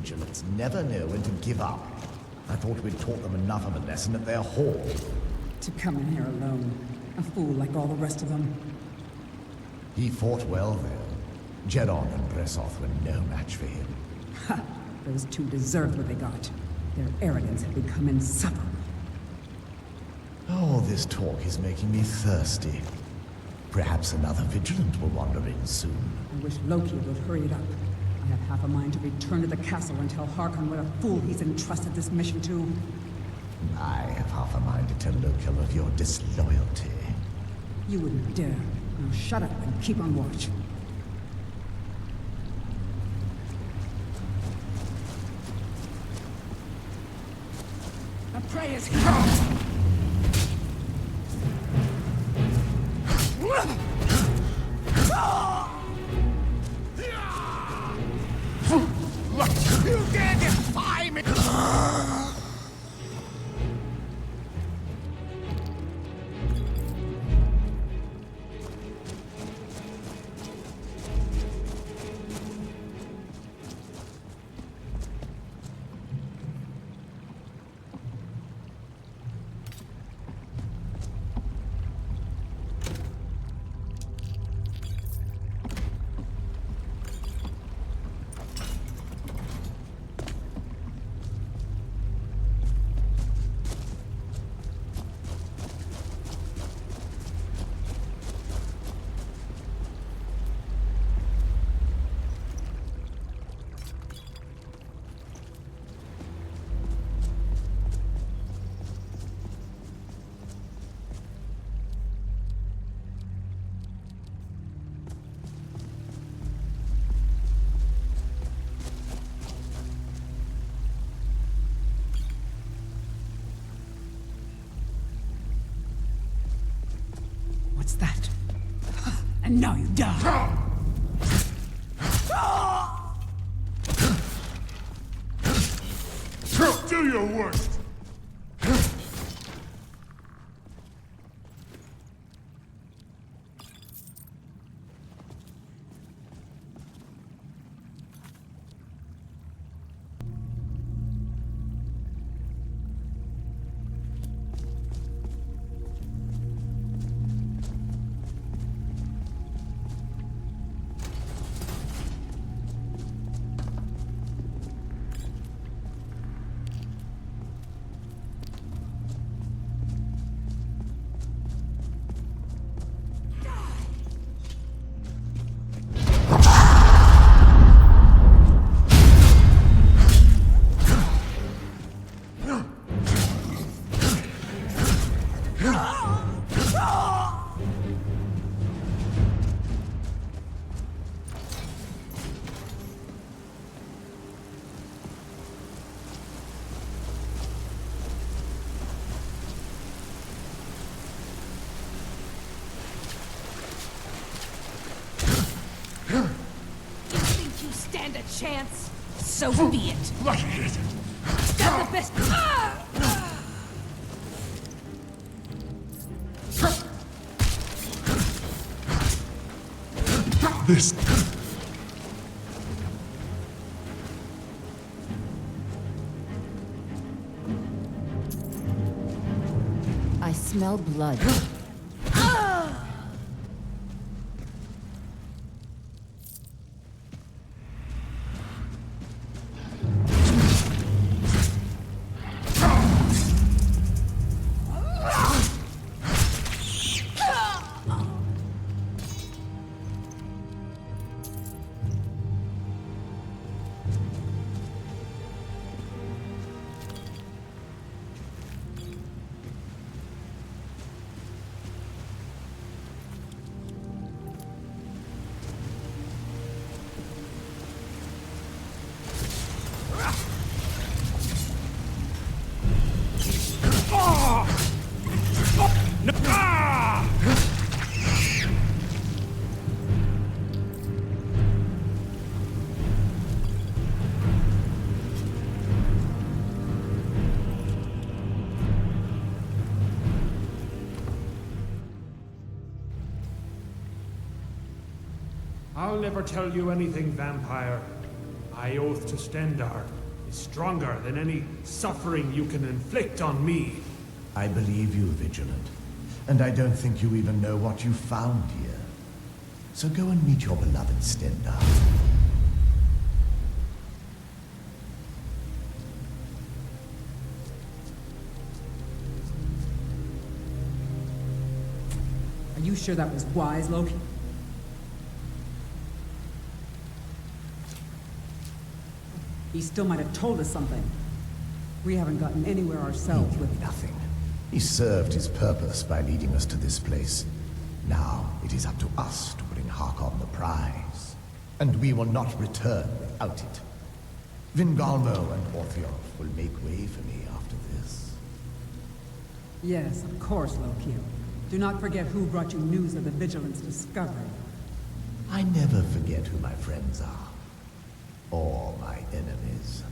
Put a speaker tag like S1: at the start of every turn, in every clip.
S1: Vigilants never know when to give up. I thought we'd taught them enough of a lesson at their hall.
S2: To come in here alone. A fool like all the rest of them.
S1: He fought well, though. Geron and Bresoth were no match for him.
S2: Ha! Those two deserved what they got. Their arrogance had become insufferable.
S1: Oh, this talk is making me thirsty. Perhaps another Vigilant will wander in soon.
S2: I wish Loki would hurry it up. I have half a mind to return to the castle and tell Harkon what a fool he's entrusted this mission to.
S1: I have half a mind to tell Loki of your disloyalty.
S2: You wouldn't dare. Now shut up and keep on watch. The prey is here!
S3: You dare defy me!
S2: What's that? And now you die!
S3: Do your worst!
S4: Stand a chance? So be it.
S3: Look at it!
S4: Got the best.
S3: This...
S4: I smell blood.
S5: I'll never tell you anything, vampire. My oath to Stendar is stronger than any suffering you can inflict on me.
S1: I believe you, Vigilant. And I don't think you even know what you found here. So go and meet your beloved Stendar.
S2: Are you sure that was wise, Loki? He still might have told us something. We haven't gotten anywhere ourselves
S1: He
S2: with
S1: knew nothing. He served his purpose by leading us to this place. Now it is up to us to bring Harkon the prize. And we will not return without it. Vingalmo and Orthiof will make way for me after this.
S2: Yes, of course, Loki. Do not forget who brought you news of the Vigilance discovery.
S1: I never forget who my friends are. Or my enemies.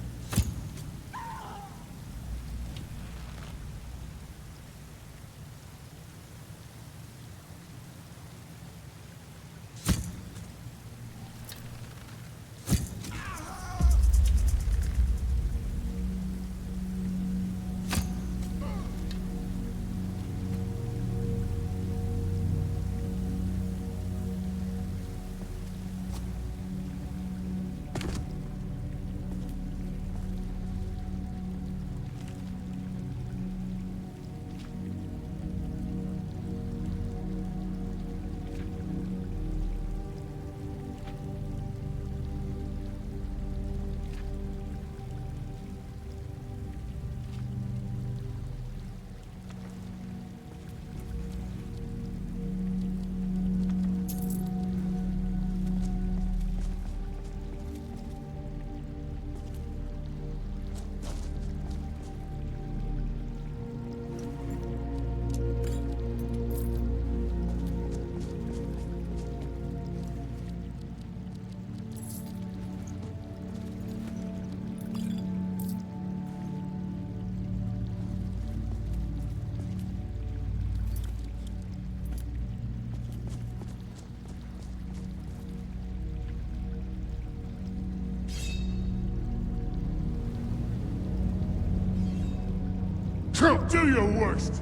S3: Do your worst!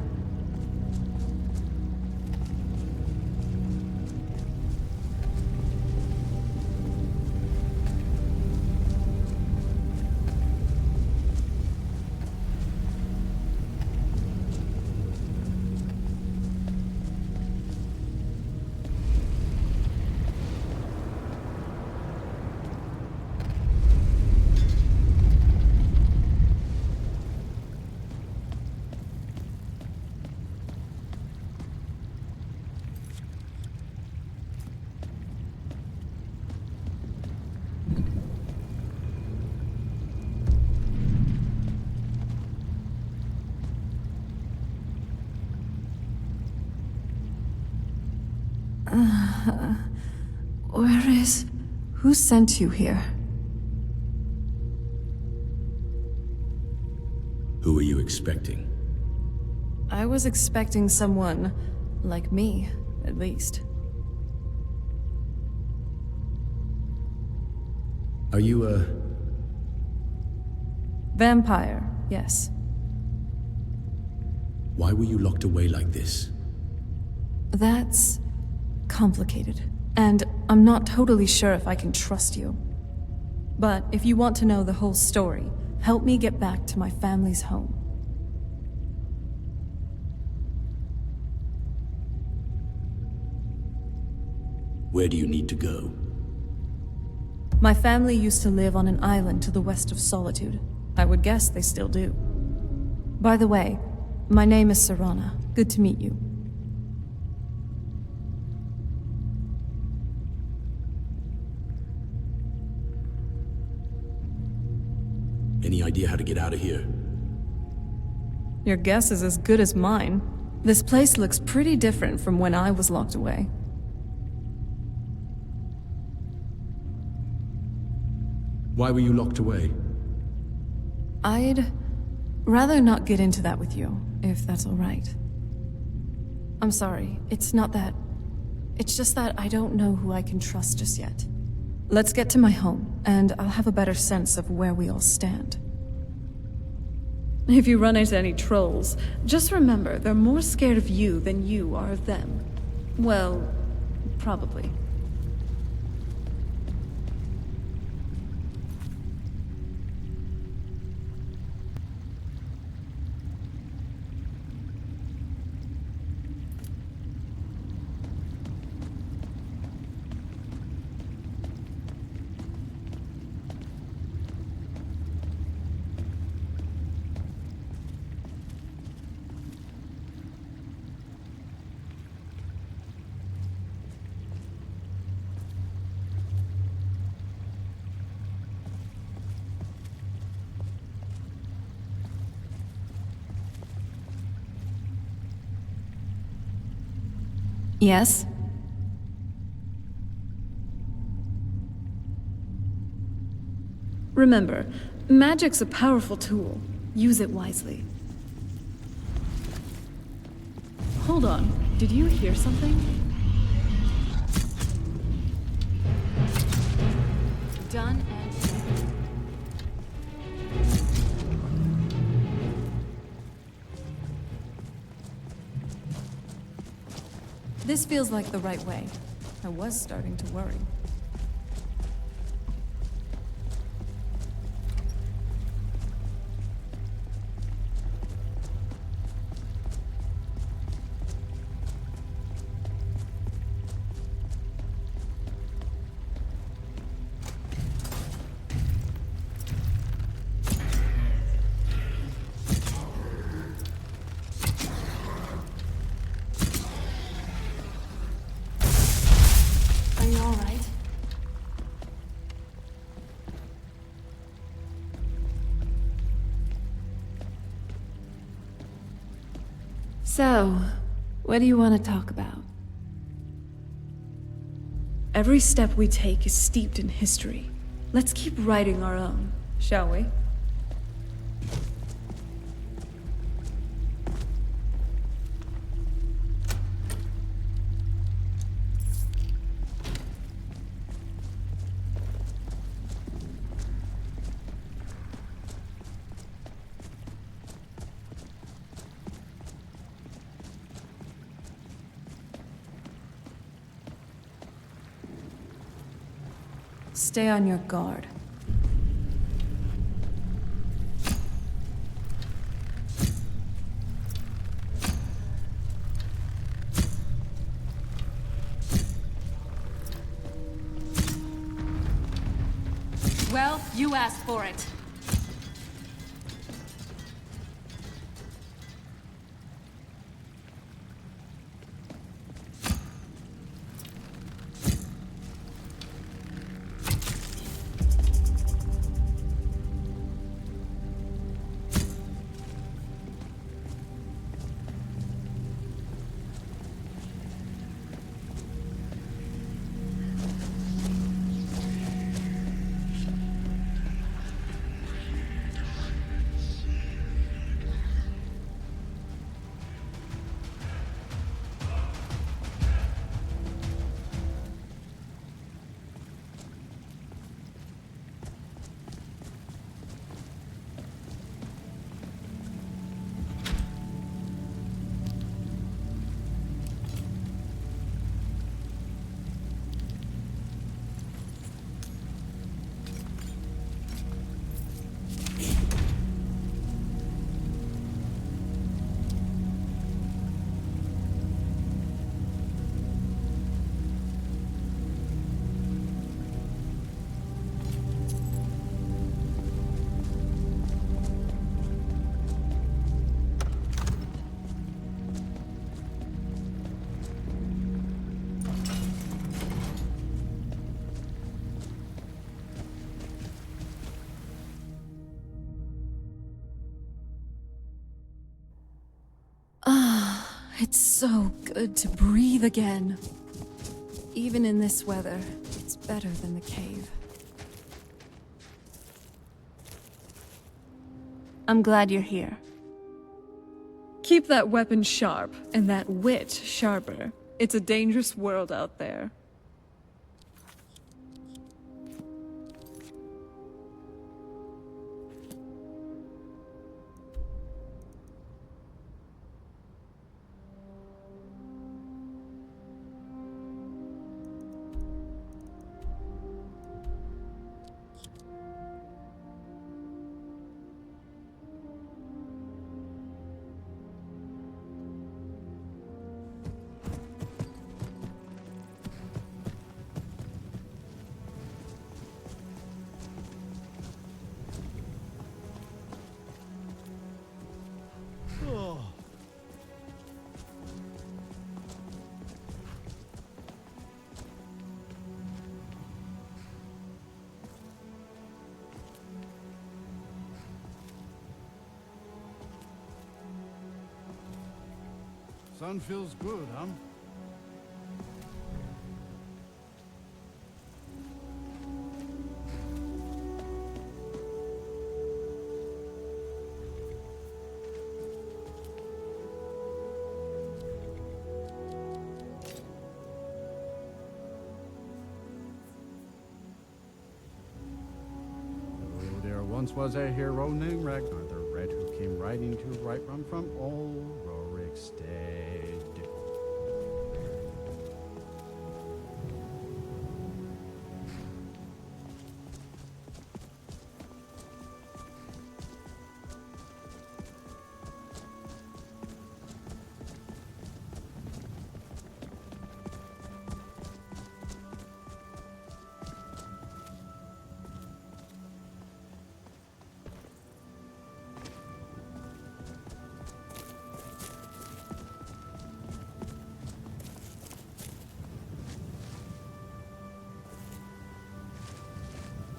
S6: Where is... Who sent you here?
S7: Who are you expecting?
S6: I was expecting someone like me, at least.
S7: Are you a...
S6: Vampire, yes.
S7: Why were you locked away like this?
S6: That's complicated. And I'm not totally sure if I can trust you. But if you want to know the whole story, help me get back to my family's home.
S7: Where do you need to go?
S6: My family used to live on an island to the west of Solitude. I would guess they still do. By the way, my name is Serana. Good to meet you.
S7: Any idea how to get out of here?
S6: Your guess is as good as mine. This place looks pretty different from when I was locked away.
S7: Why were you locked away?
S6: I'd rather not get into that with you, if that's all right. I'm sorry, it's not that. It's just that I don't know who I can trust just yet. Let's get to my home, and I'll have a better sense of where we all stand. If you run into any trolls, just remember they're more scared of you than you are of them. Well, probably. Yes? Remember, magic's a powerful tool. Use it wisely. Hold on, did you hear something? Done and... This feels like the right way. I was starting to worry. So, what do you want to talk about? Every step we take is steeped in history. Let's keep writing our own, shall we? Stay on your guard.
S4: Well, you asked for it.
S6: It's so good to breathe again. Even in this weather, it's better than the cave. I'm glad you're here. Keep that weapon sharp, and that wit sharper. It's a dangerous world out there.
S8: Sun feels good, huh? There once was a hero named Ragnar the Red who came riding to right run from old Rorikstead.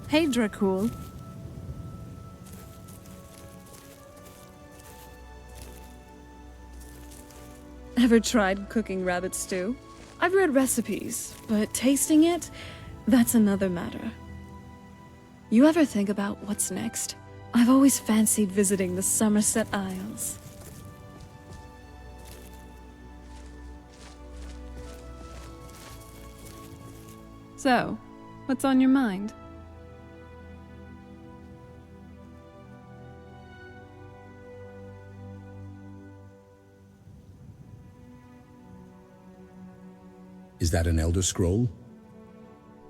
S6: Hey, Dracul. Ever tried cooking rabbit stew? I've read recipes, but tasting it, that's another matter. You ever think about what's next? I've always fancied visiting the Somerset Isles. So, what's on your mind?
S7: Is that an Elder Scroll?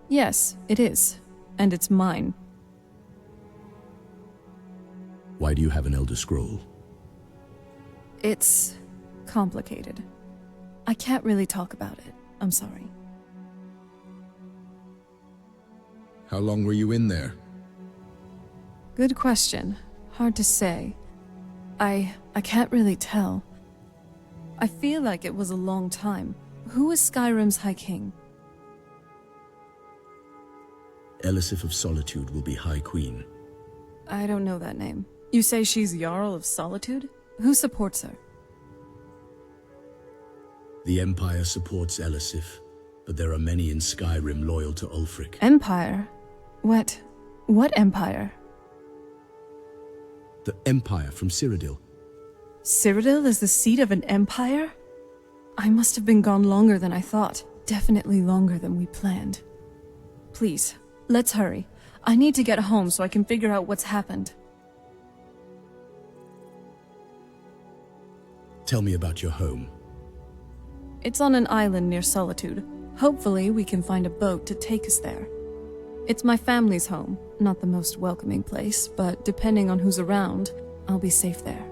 S6: Yes, it is. And it's mine.
S7: Why do you have an Elder Scroll?
S6: It's complicated. I can't really talk about it. I'm sorry.
S7: How long were you in there?
S6: Good question. Hard to say. I can't really tell. I feel like it was a long time. Who is Skyrim's High King?
S7: Elisif of Solitude will be High Queen.
S6: I don't know that name. You say she's Jarl of Solitude? Who supports her?
S7: The Empire supports Elisif, but there are many in Skyrim loyal to Ulfric.
S6: Empire? What Empire?
S7: The Empire from Cyrodiil.
S6: Cyrodiil is the seat of an empire? I must have been gone longer than I thought. Definitely longer than we planned. Please, let's hurry. I need to get home so I can figure out what's happened.
S7: Tell me about your home.
S6: It's on an island near Solitude. Hopefully we can find a boat to take us there. It's my family's home. Not the most welcoming place, but depending on who's around, I'll be safe there.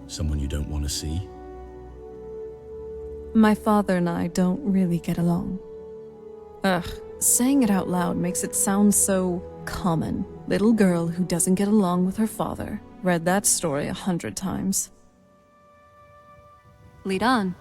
S7: Someone you don't want to see?
S6: My father and I don't really get along. Ugh, saying it out loud makes it sound so common. Little girl who doesn't get along with her father. Read that story 100 times. Lead on.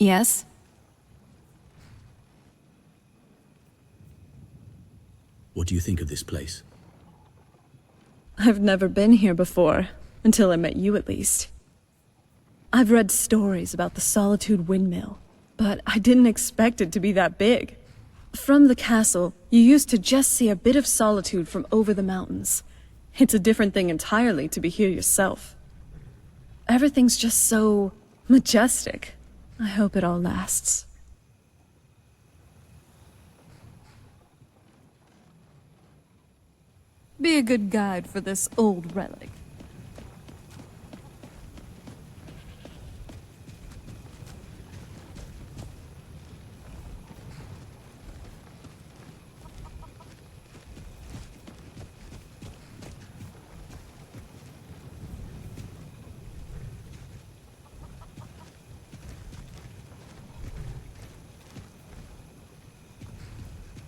S6: Yes?
S7: What do you think of this place?
S6: I've never been here before, until I met you at least. I've read stories about the Solitude Windmill, but I didn't expect it to be that big. From the castle, you used to just see a bit of solitude from over the mountains. It's a different thing entirely to be here yourself. Everything's just so majestic. I hope it all lasts. Be a good guide for this old relic.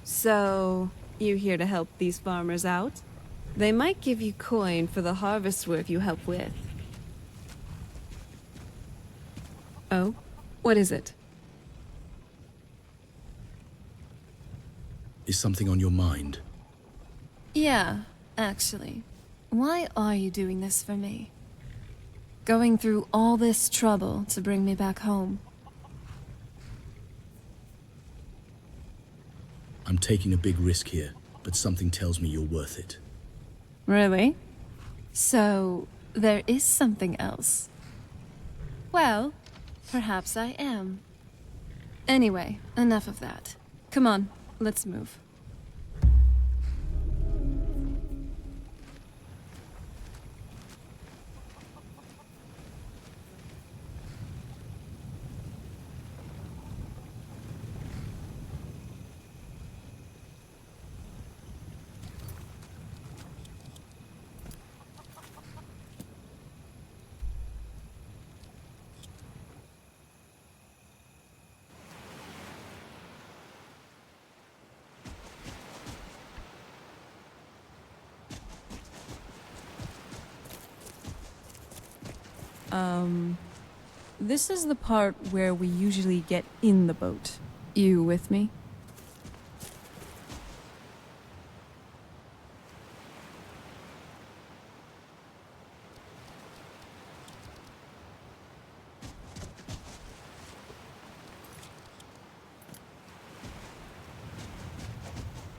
S6: So, you here to help these farmers out? They might give you coin for the harvest work you help with. Oh? What is it?
S7: Is something on your mind?
S6: Yeah, actually. Why are you doing this for me? Going through all this trouble to bring me back home?
S7: I'm taking a big risk here, but something tells me you're worth it.
S6: Really? So, there is something else. Well, perhaps I am. Anyway, enough of that. Come on, let's move. This is the part where we usually get in the boat. You with me?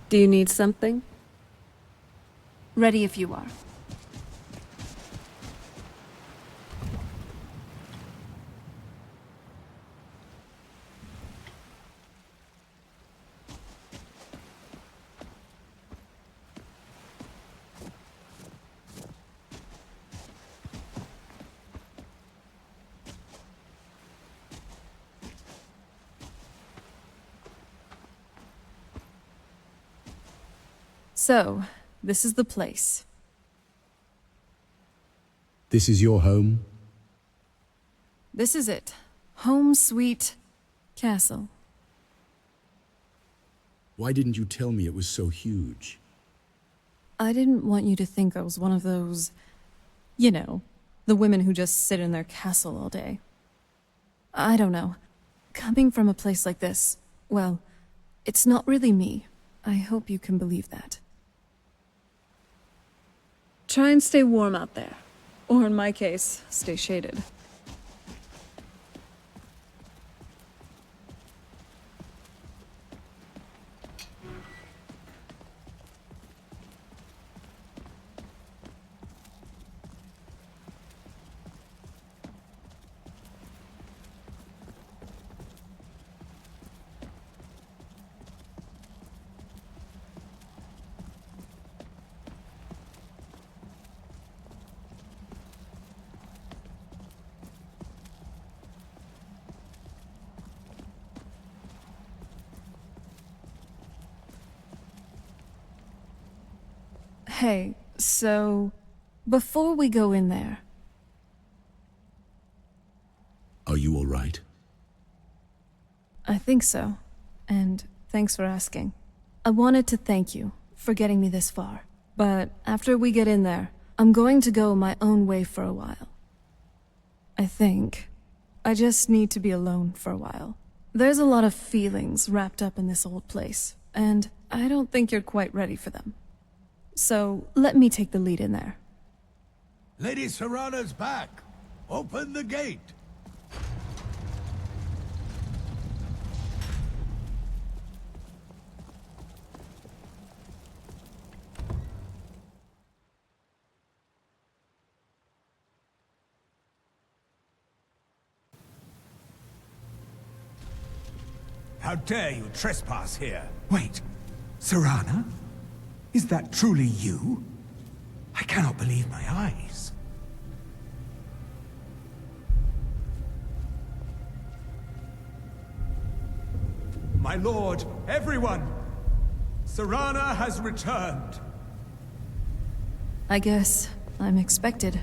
S6: Do you need something? Ready if you are. So, this is the place.
S7: This is your home?
S6: This is it. Home sweet castle.
S7: Why didn't you tell me it was so huge?
S6: I didn't want you to think I was one of those, you know, the women who just sit in their castle all day. I don't know. Coming from a place like this, well, it's not really me. I hope you can believe that. Try and stay warm out there. Or in my case, stay shaded. Hey, so, before we go in there...
S7: Are you all right?
S6: I think so. And thanks for asking. I wanted to thank you for getting me this far. But after we get in there, I'm going to go my own way for a while. I think. I just need to be alone for a while. There's a lot of feelings wrapped up in this old place, and I don't think you're quite ready for them. So, let me take the lead in there.
S9: Lady Serana's back. Open the gate. How dare you trespass here?
S10: Wait, Serana? Is that truly you? I cannot believe my eyes.
S9: My lord, everyone! Serana has returned!
S6: I guess I'm expected.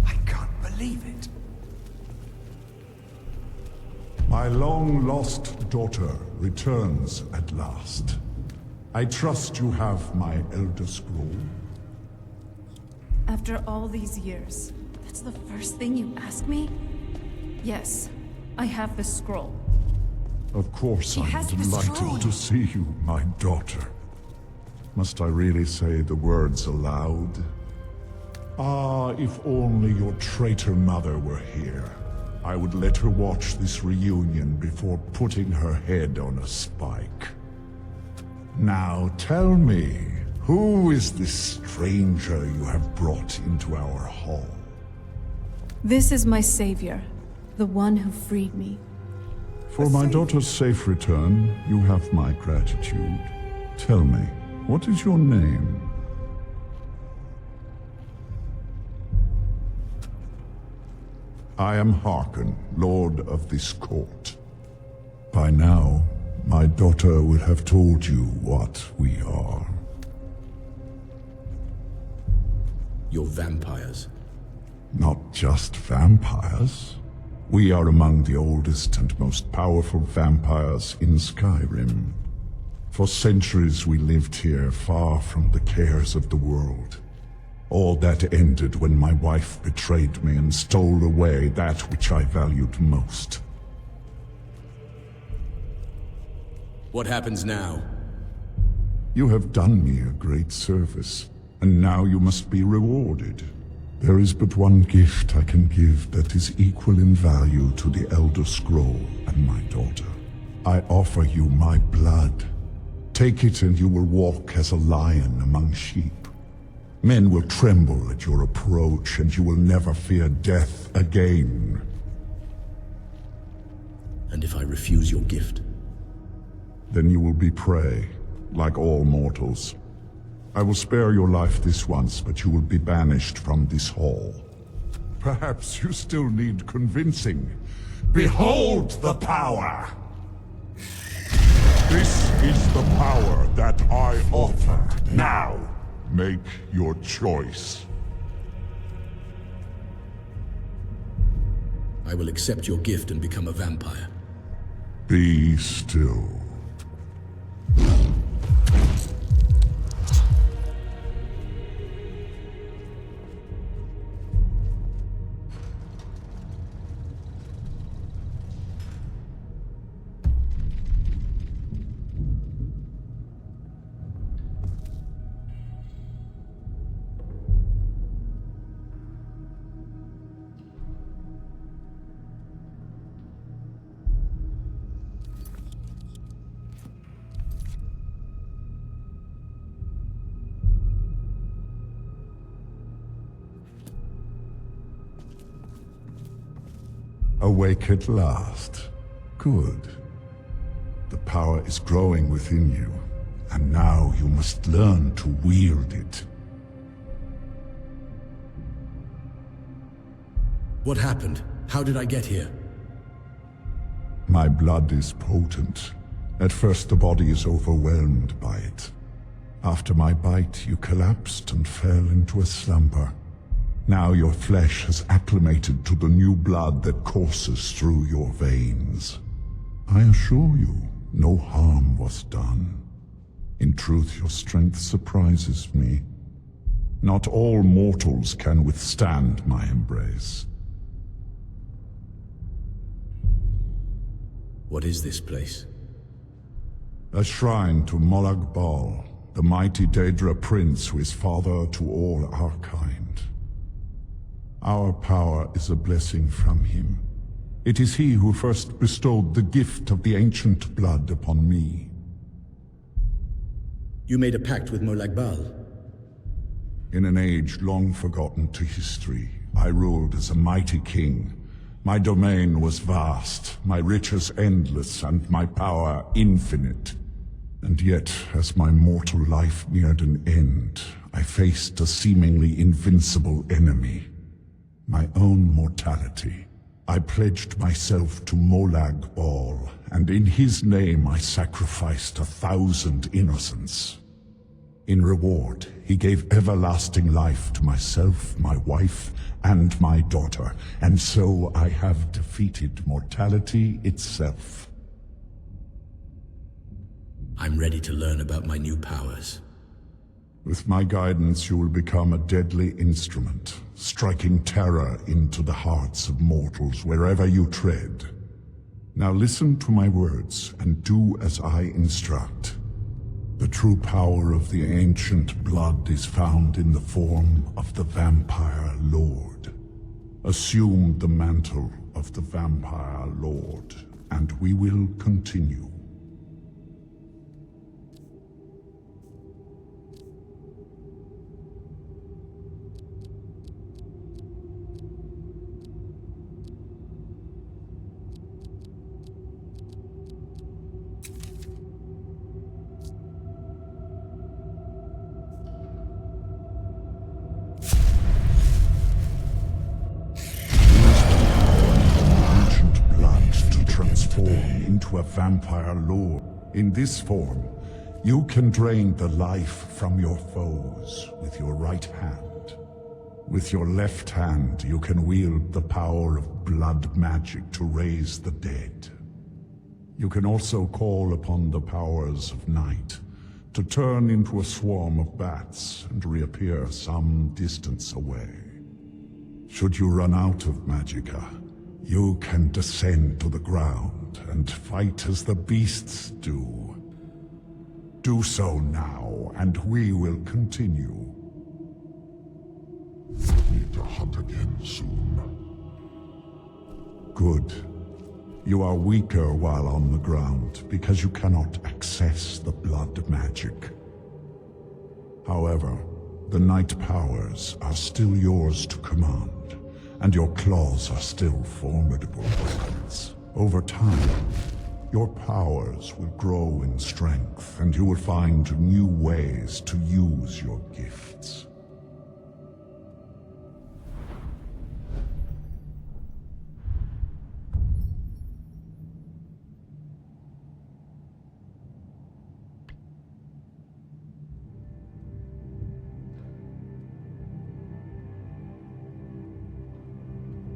S10: I can't believe it.
S3: My long-lost daughter returns at last. I trust you have my Elder Scroll.
S6: After all these years, that's the first thing you ask me? Yes, I have the scroll.
S3: Of course
S6: He
S3: I'm
S6: has the scroll.
S3: delighted to see you, my daughter. Must I really say the words aloud? Ah, if only your traitor mother were here. I would let her watch this reunion before putting her head on a spike. Now tell me, who is this stranger you have brought into our hall?
S6: This is my savior, the one who freed me.
S3: For my daughter's safe return, you have my gratitude. Tell me, what is your name? I am Harkon, Lord of this court. By now, my daughter will have told you what we are.
S7: You're vampires.
S3: Not just vampires. We are among the oldest and most powerful vampires in Skyrim. For centuries we lived here, far from the cares of the world. All that ended when my wife betrayed me and stole away that which I valued most.
S7: What happens now?
S3: You have done me a great service, and now you must be rewarded. There is but one gift I can give that is equal in value to the Elder Scroll and my daughter. I offer you my blood. Take it and you will walk as a lion among sheep. Men will tremble at your approach, and you will never fear death again.
S7: And if I refuse your gift?
S3: Then you will be prey, like all mortals. I will spare your life this once, but you will be banished from this hall. Perhaps you still need convincing. Behold the power! This is the power that I offer. Now, make your choice.
S7: I will accept your gift and become a vampire.
S3: Be still. Awake at last. Good. The power is growing within you, and now you must learn to wield it.
S7: What happened? How did I get here?
S3: My blood is potent. At first the body is overwhelmed by it. After my bite, you collapsed and fell into a slumber. Now your flesh has acclimated to the new blood that courses through your veins. I assure you, no harm was done. In truth, your strength surprises me. Not all mortals can withstand my embrace.
S7: What is this place?
S3: A shrine to Molag Bal, the mighty Daedra prince who is father to all our kind. Our power is a blessing from him. It is he who first bestowed the gift of the ancient blood upon me.
S7: You made a pact with Molag Bal?
S3: In an age long forgotten to history, I ruled as a mighty king. My domain was vast, my riches endless, and my power infinite. And yet, as my mortal life neared an end, I faced a seemingly invincible enemy. My own mortality. I pledged myself to Molag Bal, and in his name I sacrificed 1,000 innocents. In reward, he gave everlasting life to myself, my wife, and my daughter, and so I have defeated mortality itself.
S7: I'm ready to learn about my new powers.
S3: With my guidance, you will become a deadly instrument, striking terror into the hearts of mortals wherever you tread. Now listen to my words, and do as I instruct. The true power of the ancient blood is found in the form of the Vampire Lord. Assume the mantle of the Vampire Lord, and we will continue. Into a vampire lord. In this form, you can drain the life from your foes with your right hand. With your left hand, you can wield the power of blood magic to raise the dead. You can also call upon the powers of night to turn into a swarm of bats and reappear some distance away. Should you run out of magicka, you can descend to the ground and fight as the beasts do. Do so now, and we will continue. Need to hunt again soon. Good. You are weaker while on the ground, because you cannot access the blood magic. However, the night powers are still yours to command, and your claws are still formidable weapons. Over time, your powers will grow in strength, and you will find new ways to use your gifts.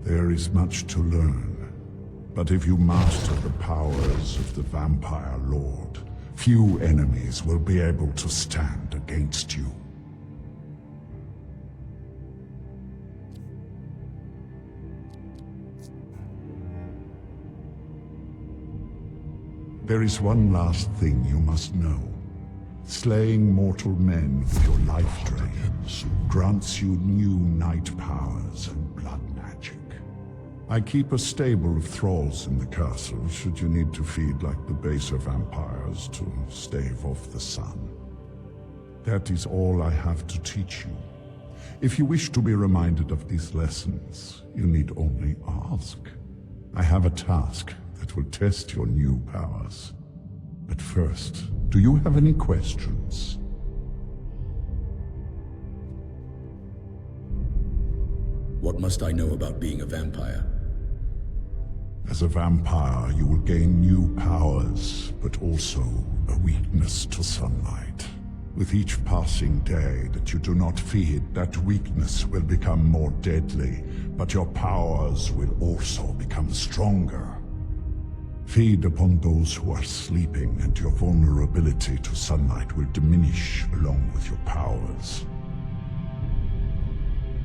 S3: There is much to learn. But if you master the powers of the Vampire Lord, few enemies will be able to stand against you. There is one last thing you must know. Slaying mortal men with your life drain grants you new night powers and blood magic. I keep a stable of thralls in the castle should you need to feed like the baser vampires to stave off the sun. That is all I have to teach you. If you wish to be reminded of these lessons, you need only ask. I have a task that will test your new powers. But first, do you have any questions?
S7: What must I know about being a vampire?
S3: As a vampire, you will gain new powers, but also a weakness to sunlight. With each passing day that you do not feed, that weakness will become more deadly, but your powers will also become stronger. Feed upon those who are sleeping, and your vulnerability to sunlight will diminish along with your powers.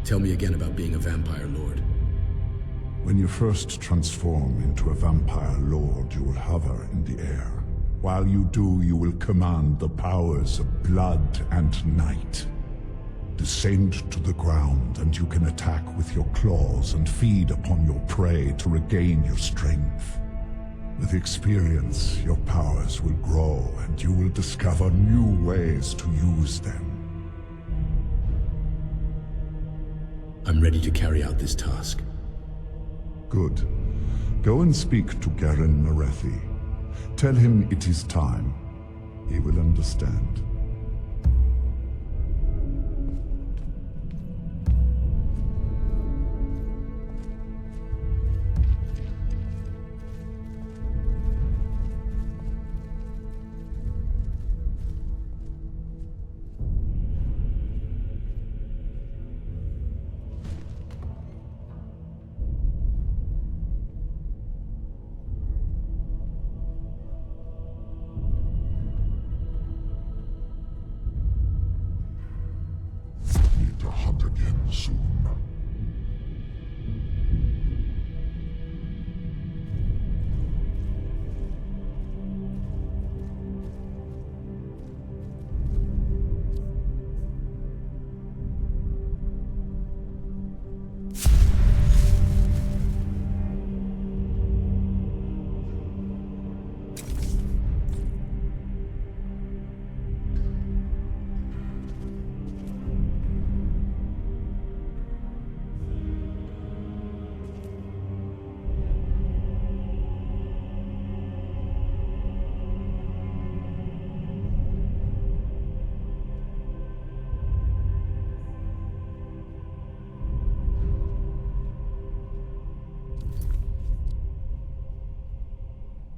S7: Tell me again about being a vampire lord.
S3: When you first transform into a vampire lord, you will hover in the air. While you do, you will command the powers of blood and night. Descend to the ground, and you can attack with your claws and feed upon your prey to regain your strength. With experience, your powers will grow, and you will discover new ways to use them.
S7: I'm ready to carry out this task.
S3: Good. Go and speak to Garen Marethi. Tell him it is time. He will understand. Need to hunt again soon.